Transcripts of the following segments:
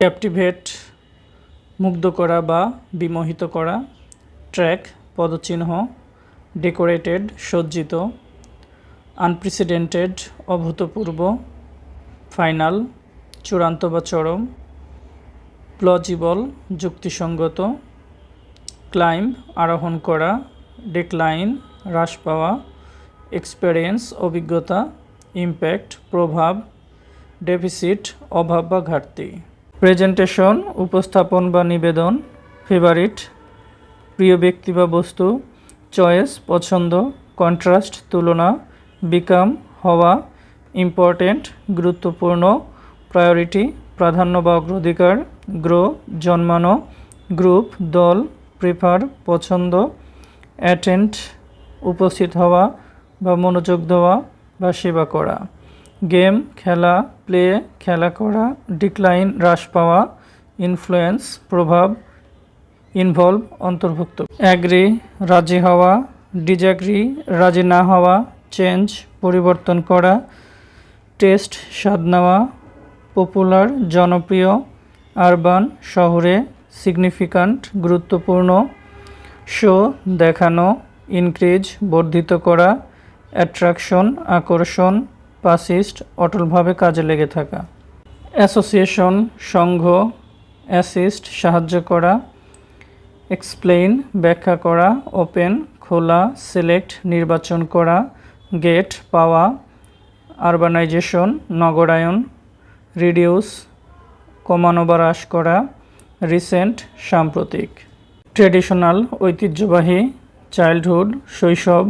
Captivate মুগ্ধ করা বা বিমোহিত করা, ট্র্যাক পদচিহ্ন, ডেকোরেটেড সজ্জিত, আনপ্রেসিডেন্টেড অভূতপূর্ব, ফাইনাল চূড়ান্ত বা চরম, প্লজিবল যুক্তিসঙ্গত, ক্লাইম্ব আরোহণ করা, ডিক্লাইন হ্রাস পাওয়া, এক্সপেরিয়েন্স অভিজ্ঞতা, ইমপ্যাক্ট প্রভাব, ডেফিসিট অভাব বা ঘাটতি। প্রেজেন্টেশন উপস্থাপন বা নিবেদন, ফেভারিট প্রিয় ব্যক্তি বা বস্তু, চয়েস পছন্দ, কন্ট্রাস্ট তুলনা, বিকাম হওয়া, ইম্পর্টেন্ট গুরুত্বপূর্ণ, প্রায়োরিটি প্রাধান্য বা অগ্রাধিকার, গ্রো জন্মানো, গ্রুপ দল, প্রেফার পছন্দ, অ্যাটেন্ড উপস্থিত হওয়া বা মনোযোগ দেওয়া বা সেবা করা, গেম খেলা, প্লে খেলা করা, ডিক্লাইন হ্রাস পাওয়া, ইনফ্লুয়েন্স প্রভাব, ইনভলভ অন্তর্ভুক্ত, অ্যাগ্রি রাজি হওয়া, ডিসঅ্যাগ্রি রাজি না হওয়া, চেঞ্জ পরিবর্তন করা, টেস্ট স্বাদ নেওয়া, পপুলার জনপ্রিয়, আরবান শহরে, সিগনিফিক্যান্ট গুরুত্বপূর্ণ, শো দেখানো, ইনক্রিজ বর্ধিত করা, অ্যাট্রাকশন আকর্ষণ, পারসিস্ট অটলভাবে কাজে লেগে থাকা, অ্যাসোসিয়েশন সংঘ, অ্যাসিস্ট সাহায্য করা, এক্সপ্লেইন ব্যাখ্যা করা, ওপেন খোলা, সিলেক্ট নির্বাচন করা, গেট পাওয়া, আরবানাইজেশন নগরায়ন, রিডিউস কমানো বা হ্রাস করা, রিসেন্ট সাম্প্রতিক, ট্রেডিশনাল ঐতিহ্যবাহী, চাইল্ডহুড শৈশব,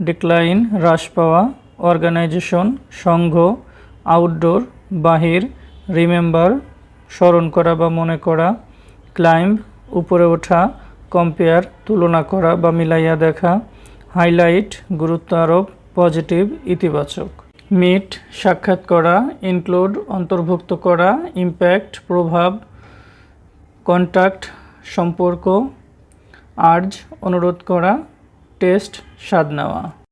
ডিক্লাইন হ্রাস পাওয়া, অর্গানাইজেশন সংঘ, আউটডোর বাহির, রিমেম্বার স্মরণ করা বা মনে করা, ক্লাইম্ব উপরে ওঠা, কম্পেয়ার তুলনা করা বা মিলাইয়া দেখা, হাইলাইট গুরুত্ব আরোপ পজিটিভ ইতিবাচক, মিট সাক্ষাৎ করা, ইনক্লুড অন্তর্ভুক্ত করা, ইমপ্যাক্ট প্রভাব, কন্ট্যাক্ট সম্পর্ক, আর্জ অনুরোধ করা, টেস্ট স্বাদ নেওয়া।